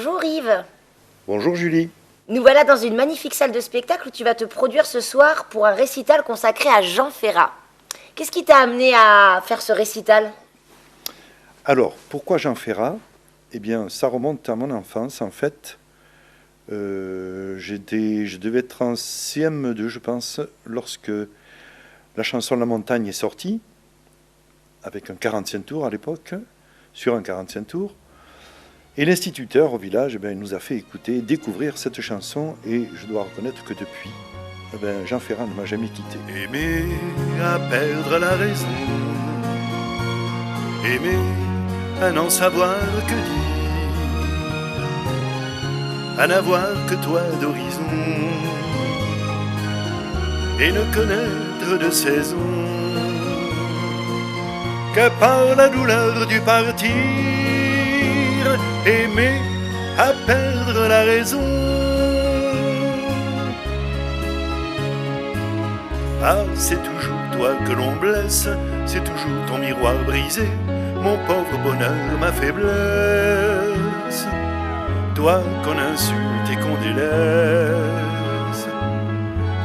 Bonjour Yves. Bonjour Julie. Nous voilà dans une magnifique salle de spectacle où tu vas te produire ce soir pour un récital consacré à Jean Ferrat. Qu'est-ce qui t'a amené à faire ce récital ? Alors, pourquoi Jean Ferrat ? Eh bien, ça remonte à mon enfance, en fait. Je devais être en CM2, je pense, lorsque la chanson La Montagne est sortie, avec un 45 tours à l'époque, sur un 45 tours. Et l'instituteur au village il nous a fait écouter, découvrir cette chanson, et je dois reconnaître que depuis, Jean Ferrat ne m'a jamais quitté. Aimer à perdre la raison, aimer à n'en savoir que dire, à n'avoir que toi d'horizon, et ne connaître de saison que par la douleur du partir. Aimer à perdre la raison. Ah, c'est toujours toi que l'on blesse, c'est toujours ton miroir brisé, mon pauvre bonheur, ma faiblesse. Toi qu'on insulte et qu'on délaisse,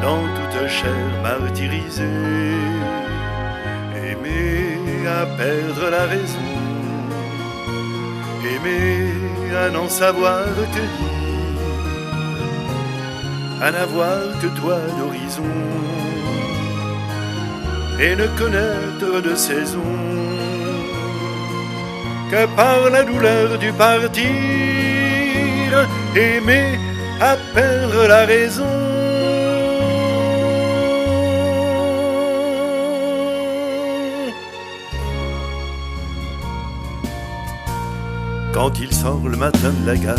dans toute chair martyrisée. Aimer à perdre la raison, aimer à n'en savoir que dire, à n'avoir que toi d'horizon, et ne connaître de saison que par la douleur du partir. Aimer à perdre la raison. Quand il sort le matin de la gare,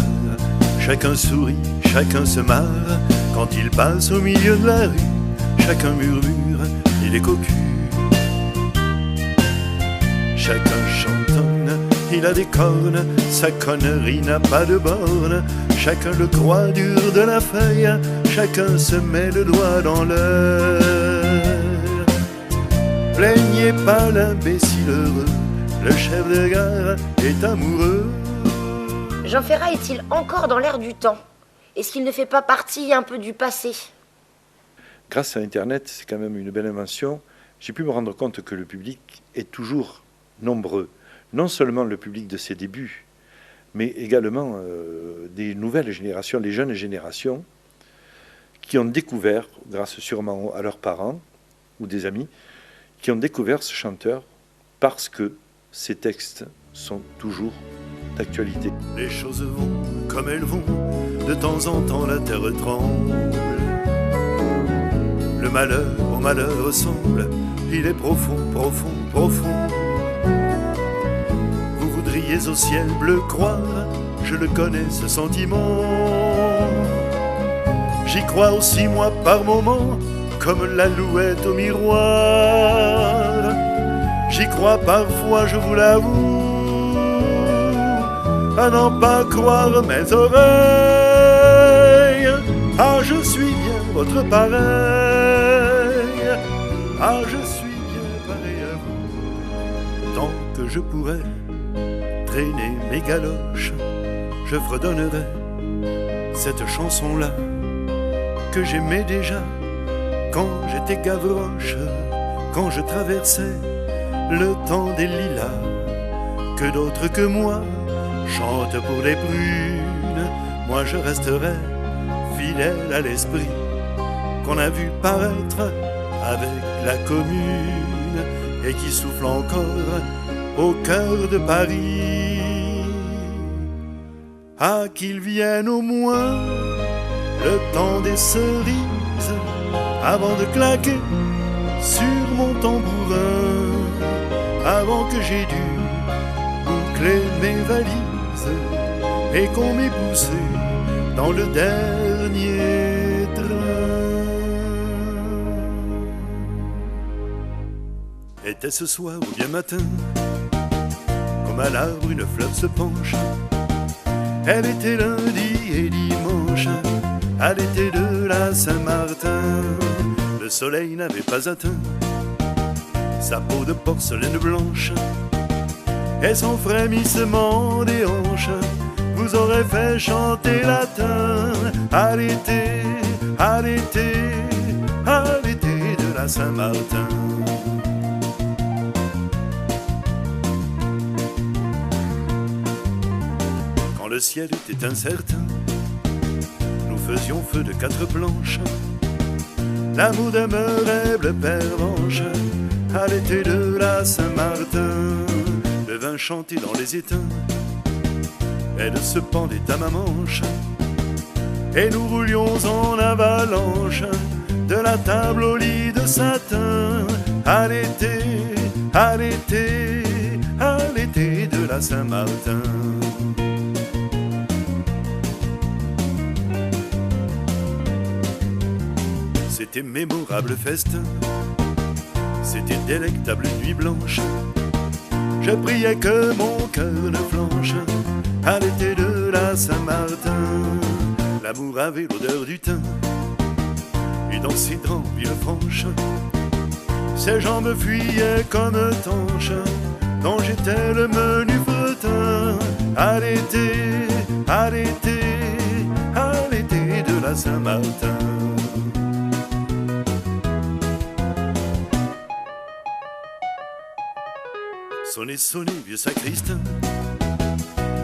chacun sourit, chacun se marre. Quand il passe au milieu de la rue, chacun murmure, il est cocu. Chacun chantonne, il a des cornes, sa connerie n'a pas de borne. Chacun le croit dur de la feuille, chacun se met le doigt dans l'heure. Plaignez pas l'imbécile heureux, le chef de gare est amoureux. Jean Ferrat est-il encore dans l'air du temps ? Est-ce qu'il ne fait pas partie un peu du passé ? Grâce à Internet, c'est quand même une belle invention, j'ai pu me rendre compte que le public est toujours nombreux. Non seulement le public de ses débuts, mais également des nouvelles générations, les jeunes générations, qui ont découvert, grâce sûrement à leurs parents ou des amis, qui ont découvert ce chanteur parce que ses textes sont toujours d'actualité. Les choses vont comme elles vont, de temps en temps la terre tremble. Le malheur au malheur ressemble, il est profond, profond, profond. Vous voudriez au ciel bleu croire, je le connais ce sentiment. J'y crois aussi moi par moments, comme l'alouette au miroir. J'y crois parfois, je vous l'avoue, à n'en pas croire mes oreilles. Ah, je suis bien votre pareil. Ah, je suis bien pareil à vous. Tant que je pourrais traîner mes galoches, je fredonnerai cette chanson-là que j'aimais déjà quand j'étais Gavroche, quand je traversais le temps des lilas. Que d'autres que moi chante pour les prunes, moi je resterai fidèle à l'esprit qu'on a vu paraître avec la commune et qui souffle encore au cœur de Paris. Ah, qu'il vienne au moins le temps des cerises avant de claquer sur mon tambourin, avant que j'ai dû boucler mes valises et qu'on m'ait poussé dans le dernier train. Était ce soir ou bien matin, comme à l'arbre une fleur se penche. Elle était lundi et dimanche, à l'été de la Saint-Martin. Le soleil n'avait pas atteint sa peau de porcelaine blanche et son frémissement des hanches vous aurait fait chanter latin à l'été, à l'été, à l'été de la Saint-Martin. Quand le ciel était incertain, nous faisions feu de 4 planches. L'amour demeurait bleu pervenche à l'été de la Saint-Martin. Le vin chantait dans les étains, elle se pendait à ma manche, et nous roulions en avalanche de la table au lit de satin à l'été, à l'été, à l'été de la Saint-Martin. C'était mémorable festin, c'était délectable nuit blanche. Je priais que mon cœur ne flanche à l'été de la Saint-Martin. L'amour avait l'odeur du thym, et dans ses dents Villefranche, ses jambes fuyaient comme tanches, dont j'étais le menu fretin à l'été, à l'été, à l'été de la Saint-Martin. Sonnez, sonnez, vieux sacristain,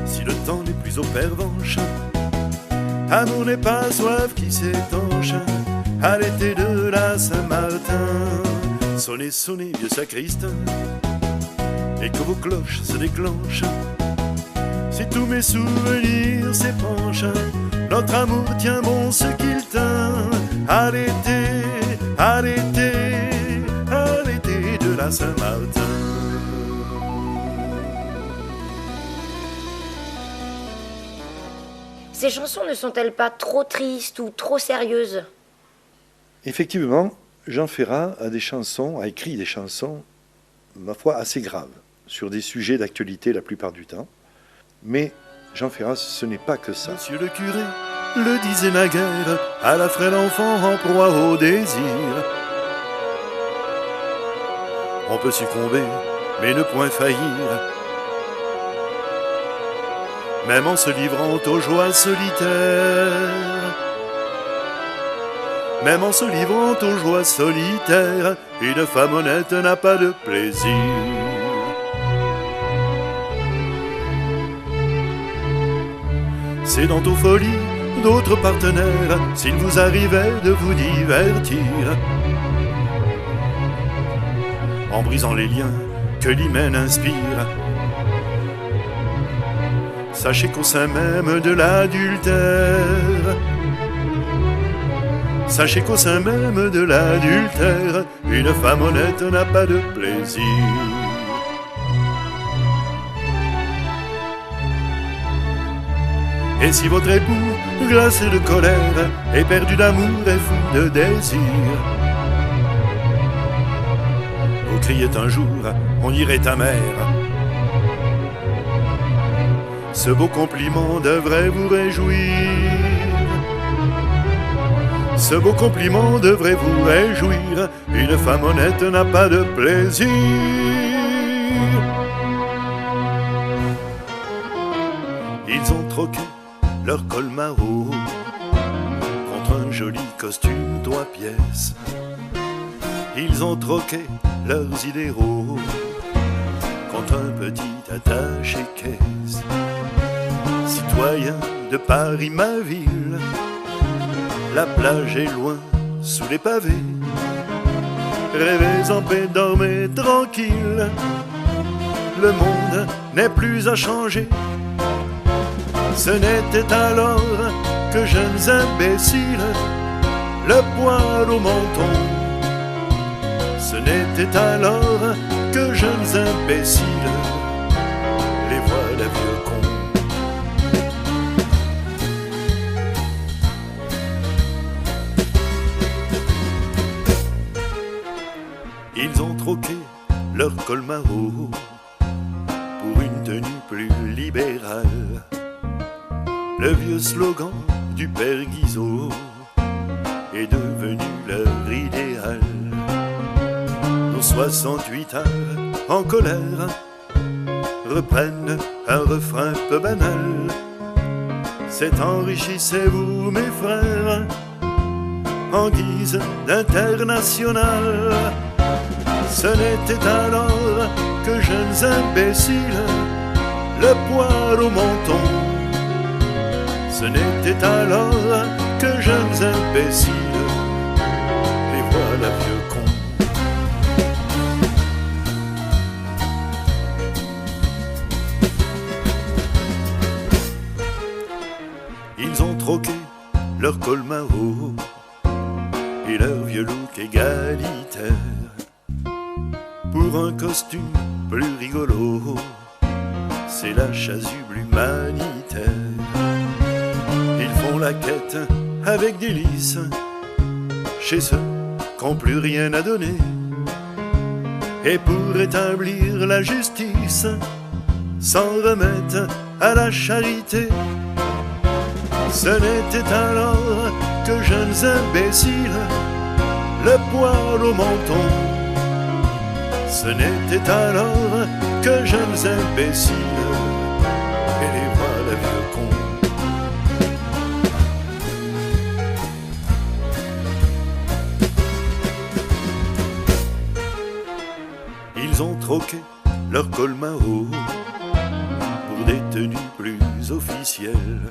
si le temps n'est plus aux pervenches, amour n'est pas soif qui s'étanche à l'été de la Saint-Martin. Sonnez, sonnez, vieux sacristain, et que vos cloches se déclenchent, si tous mes souvenirs s'épanchent, notre amour tient bon ce qu'il tint à l'été, à l'été, à l'été de la Saint-Martin. Ces chansons ne sont-elles pas trop tristes ou trop sérieuses? Effectivement, Jean Ferrat a écrit des chansons, ma foi, assez graves, sur des sujets d'actualité la plupart du temps. Mais Jean Ferrat, ce n'est pas que ça. Monsieur le curé le disait naguère à la frêle enfant en proie au désir. On peut succomber, mais ne point faillir, même en se livrant aux joies solitaires. Même en se livrant aux joies solitaires, une femme honnête n'a pas de plaisir. C'est dans aux folies d'autres partenaires, s'il vous arrivait de vous divertir, en brisant les liens que l'hymen inspire. Sachez qu'au sein même de l'adultère, sachez qu'au sein même de l'adultère, une femme honnête n'a pas de plaisir. Et si votre époux, glacé de colère, est perdu d'amour et fou de désir, vous criez un jour, on irait ta mère. Ce beau compliment devrait vous réjouir. Ce beau compliment devrait vous réjouir. Une femme honnête n'a pas de plaisir. Ils ont troqué leur col maro contre un joli costume 3 pièces. Ils ont troqué leurs idéaux contre un petit attaché-caisse. Citoyen de Paris, ma ville, la plage est loin sous les pavés. Rêvez en paix, dormez tranquille. Le monde n'est plus à changer. Ce n'était alors que jeunes imbéciles, le poil au menton. Ce n'était alors que jeunes imbéciles, les voilà vieux cons. Ils ont troqué leur col maro pour une tenue plus libérale. Le vieux slogan du père Guizot est devenu leur idéal. Nos 68 heures en colère reprennent un refrain peu banal. c'est enrichissez-vous mes frères en guise d'international. Ce n'était alors que jeunes imbéciles, le poil au menton. Ce n'était alors que jeunes imbéciles, les voilà vieux cons. Ils ont troqué leur col Mao et leur vieux look égalitaire pour un costume plus rigolo, c'est la chasuble humanitaire. Ils font la quête avec délice chez ceux qu'ont plus rien à donner, et pour établir la justice s'en remettent à la charité. Ce n'était alors que jeunes imbéciles, le poil au menton. Ce n'était alors que jeunes imbéciles, et les voilà vieux cons. Ils ont troqué leur col Mao pour des tenues plus officielles.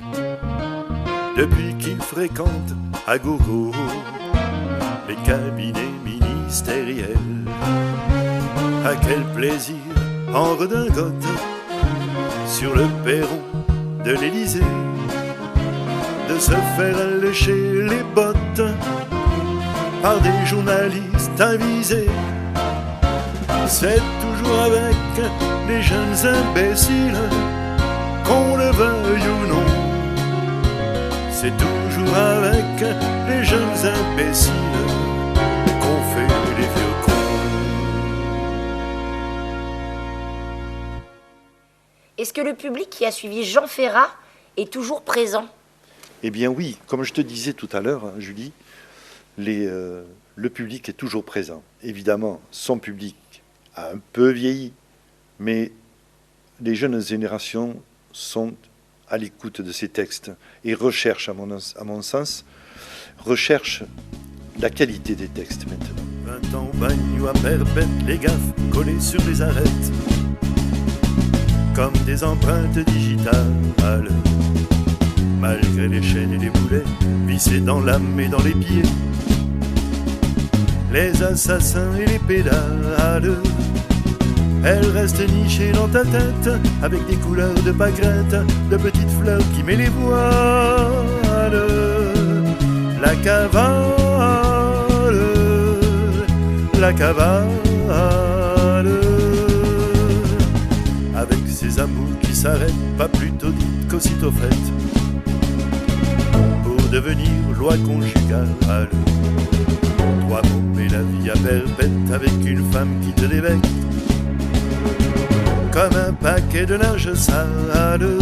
Depuis qu'ils fréquentent à gogo les cabinets ministériels. À quel plaisir en redingote sur le perron de l'Élysée de se faire lécher les bottes par des journalistes avisés. C'est toujours avec les jeunes imbéciles, qu'on le veuille ou non. C'est toujours avec les jeunes imbéciles qu'on fait les vieux cons. Est-ce que le public qui a suivi Jean Ferrat est toujours présent? Eh bien oui, comme je te disais tout à l'heure, Julie, le public est toujours présent. Évidemment, son public a un peu vieilli, mais les jeunes générations sont à l'écoute de ces textes et recherchent, à mon sens, recherchent la qualité des textes maintenant. 20 ans bagne ou à perpète, les gaffes collées sur les arêtes, comme des empreintes digitales, malgré les chaînes et les boulets vissés dans l'âme et dans les pieds. Les assassins et les pédales, elles restent nichées dans ta tête, avec des couleurs de pâquerettes, de petites fleurs qui met les voiles. La cavale, la cavale, avec ses amours qui s'arrêtent, pas plus tôt dites qu'aussitôt faites, pour devenir loi conjugale. Trois mots et la vie à perpète, avec une femme qui te dévecte comme un paquet de linge sale.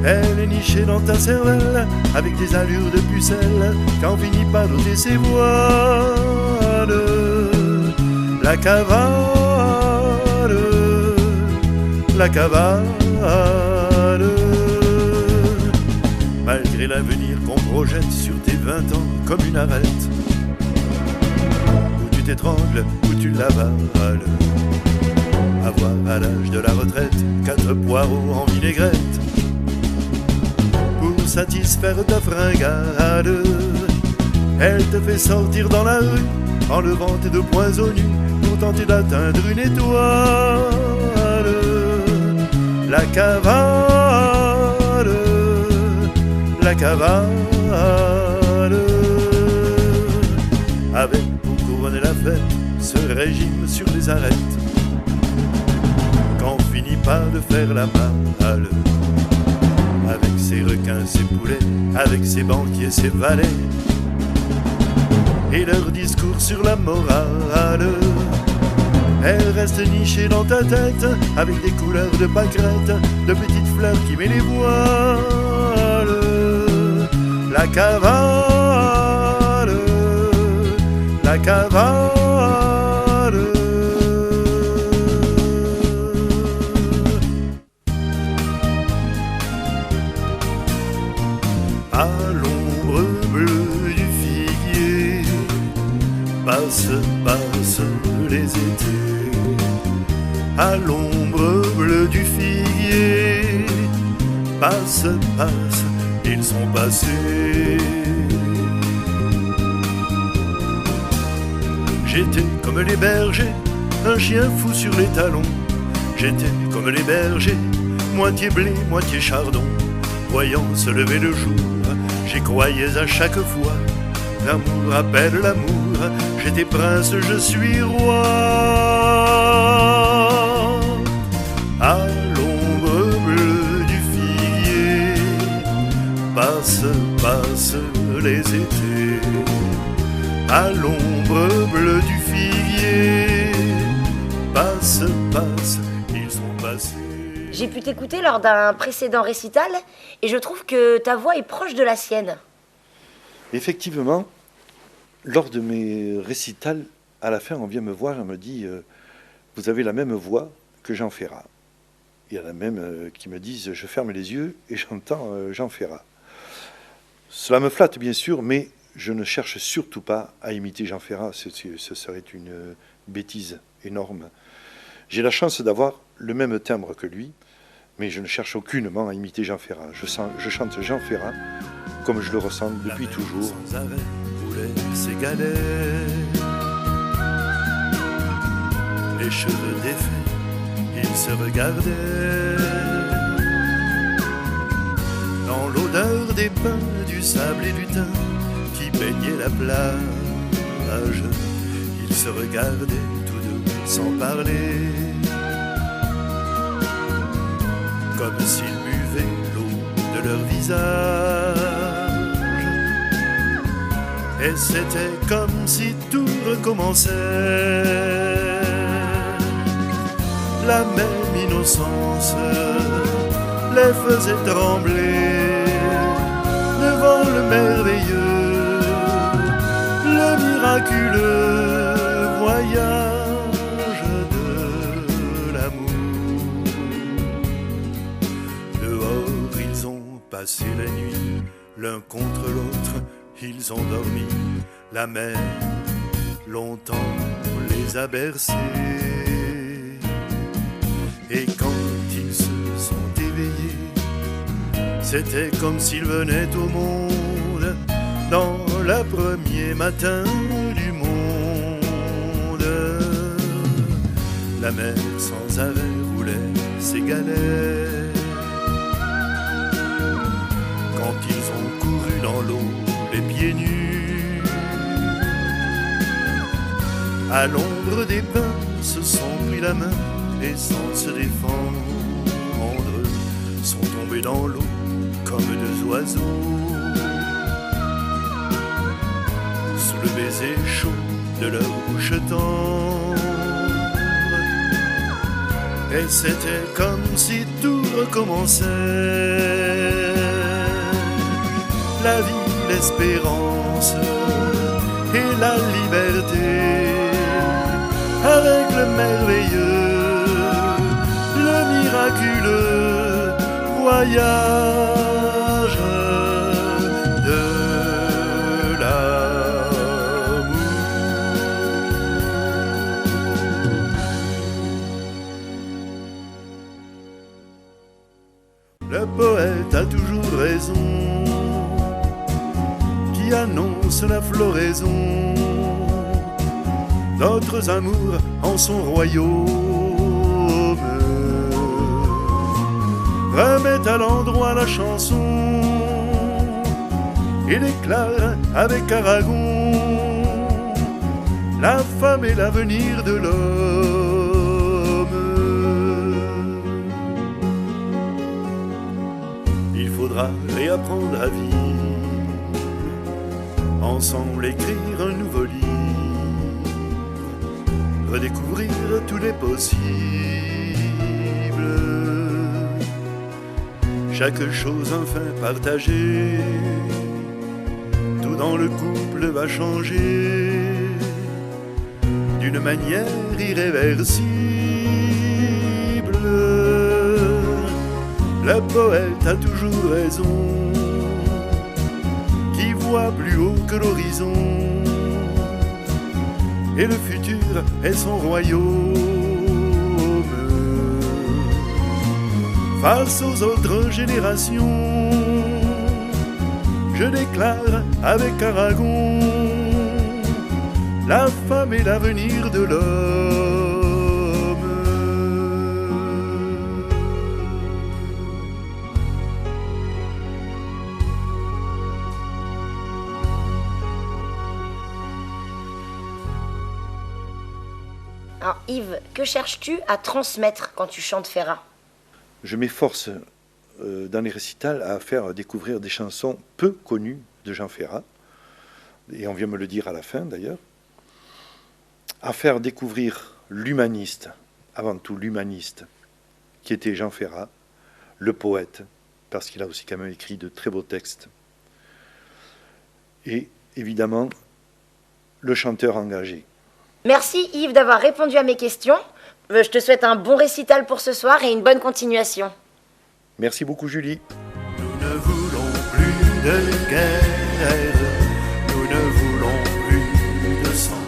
Elle est nichée dans ta cervelle, avec des allures de pucelle, quand finit par ôter ses voiles. La cavale, la cavale, malgré l'avenir qu'on projette sur tes 20 ans comme une arête, où tu t'étrangles, où tu l'avales. Avoir à l'âge de la retraite 4 poireaux en vinaigrette pour satisfaire ta fringale. Elle te fait sortir dans la rue en levant tes 2 poings au nu pour tenter d'atteindre une étoile. La cavale, la cavale, avec pour couronner la fête ce régime sur les arêtes, qu'on finit par de faire la malle, avec ses requins, ses poulets, avec ses banquiers, ses valets, et leurs discours sur la morale. Elle reste nichée dans ta tête, avec des couleurs de pâquerettes, de petites fleurs qui met les voiles. La cavale, la cavale. à l'ombre bleue du figuier. Passe, passe, ils sont passés. J'étais comme les bergers, un chien fou sur les talons. J'étais comme les bergers, moitié blé, moitié chardon. Voyant se lever le jour, j'y croyais à chaque fois. L'amour appelle l'amour, j'étais prince, je suis roi. À l'ombre bleue du figuier, passe, passe les étés. À l'ombre bleue du figuier, passe, passe, ils sont passés. J'ai pu t'écouter lors d'un précédent récital et je trouve que ta voix est proche de la sienne. Effectivement, lors de mes récitals, à la fin, on vient me voir et me dit vous avez la même voix que Jean Ferrat. Il y en a même qui me disent je ferme les yeux et j'entends Jean Ferrat. Cela me flatte bien sûr, mais je ne cherche surtout pas à imiter Jean Ferrat. Ce serait une bêtise énorme. J'ai la chance d'avoir le même timbre que lui, mais je ne cherche aucunement à imiter Jean Ferrat. Je chante Jean Ferrat comme je le ressens depuis toujours. Sans arrêt roulait ses galets, les cheveux défaits, ils se regardaient. Dans l'odeur des pins, du sable et du thym qui baignait la plage, ils se regardaient tous deux sans parler, comme s'ils buvaient l'eau de leur visage. Et c'était comme si tout recommençait, la même innocence les faisait trembler devant le merveilleux, le miraculeux voyage de l'amour. Dehors ils ont passé la nuit l'un contre l'autre, ils ont dormi, la mer longtemps les a bercés. Et quand ils se sont éveillés, c'était comme s'ils venaient au monde dans le premier matin du monde. La mer sans arrêt roulait ses galets. Quand ils ont couru dans l'eau les pieds nus, à l'ombre des pins se sont pris la main et sans se défendre sont tombés dans l'eau comme deux oiseaux, sous le baiser chaud de leur bouche tendre. Et c'était comme si tout recommençait, la vie, l'espérance et la liberté, avec le merveilleux, le miraculeux voyage de l'amour. Le poète a toujours raison qui annonce la floraison d'autres amours en son royaume. Remet à l'endroit la chanson et déclare avec Aragon la femme et l'avenir de l'homme. Il faudra réapprendre à vivre, ensemble écrire un nouveau livre, redécouvrir tous les possibles. Chaque chose enfin partagée, tout dans le couple va changer d'une manière irréversible. Le poète a toujours raison, qui voit plus haut que l'horizon, et le futur est son royaume. face aux autres générations. Je déclare avec Aragon, la femme est l'avenir de l'homme. Alors Yves, que cherches-tu à transmettre quand tu chantes Ferrat? Je m'efforce dans les récitals à faire découvrir des chansons peu connues de Jean Ferrat, et on vient me le dire à la fin d'ailleurs, à faire découvrir l'humaniste, avant tout l'humaniste, qui était Jean Ferrat, le poète, parce qu'il a aussi quand même écrit de très beaux textes, et évidemment le chanteur engagé. Merci Yves d'avoir répondu à mes questions. Je te souhaite un bon récital pour ce soir et une bonne continuation. Merci beaucoup Julie. Nous ne voulons plus de guerre, nous ne voulons plus de sang.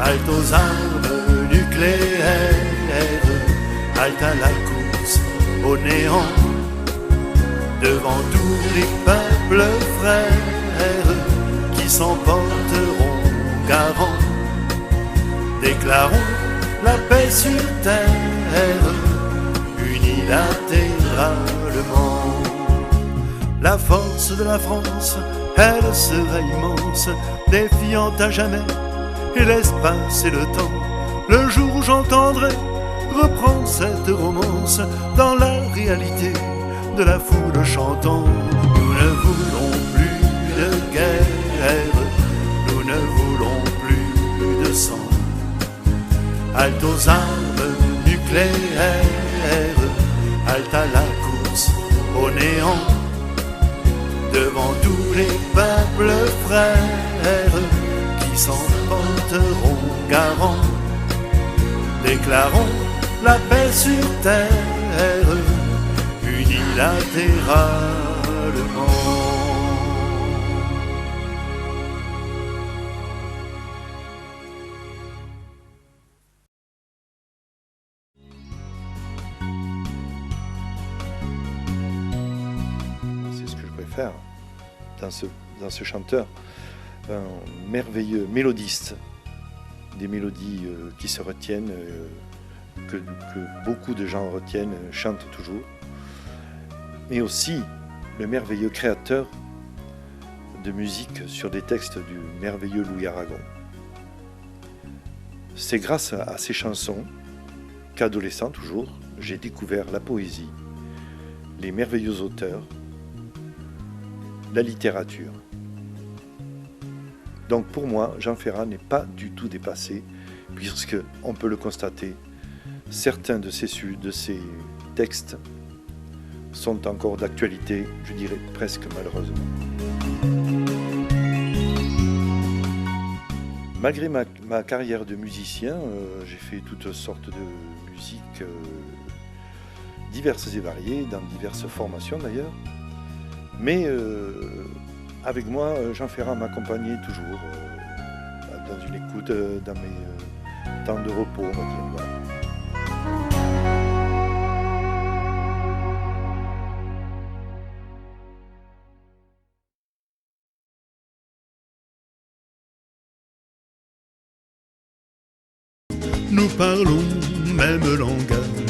Halte aux armes nucléaires, halte à la course au néant. Devant tous les peuples frères qui s'emporteront garants. Déclarons la paix sur terre, unilatéralement. La force de la France, elle sera immense, défiant à jamais et l'espace et le temps. Le jour où j'entendrai reprendre cette romance dans la réalité de la foule chantant. Nous ne voulons plus de guerre, nous ne voulons plus de sang. Halte aux armes nucléaires, halte à la course au néant. Devant tous les peuples frères qui s'emporteront garants. Déclarons la paix sur terre, unilatéralement. Dans ce chanteur, un merveilleux mélodiste, des mélodies qui se retiennent, que beaucoup de gens retiennent, chantent toujours, mais aussi le merveilleux créateur de musique sur des textes du merveilleux Louis Aragon. C'est grâce à ces chansons qu'adolescent toujours, j'ai découvert la poésie, les merveilleux auteurs, la littérature. Donc pour moi, Jean Ferrat n'est pas du tout dépassé, puisque on peut le constater, certains de ces textes sont encore d'actualité, je dirais presque malheureusement. Malgré ma carrière de musicien, j'ai fait toutes sortes de musiques diverses et variées, dans diverses formations d'ailleurs. Mais avec moi, Jean Ferrat m'accompagnait toujours dans une écoute, dans mes temps de repos, on va dire. Voilà. Nous parlons même langage,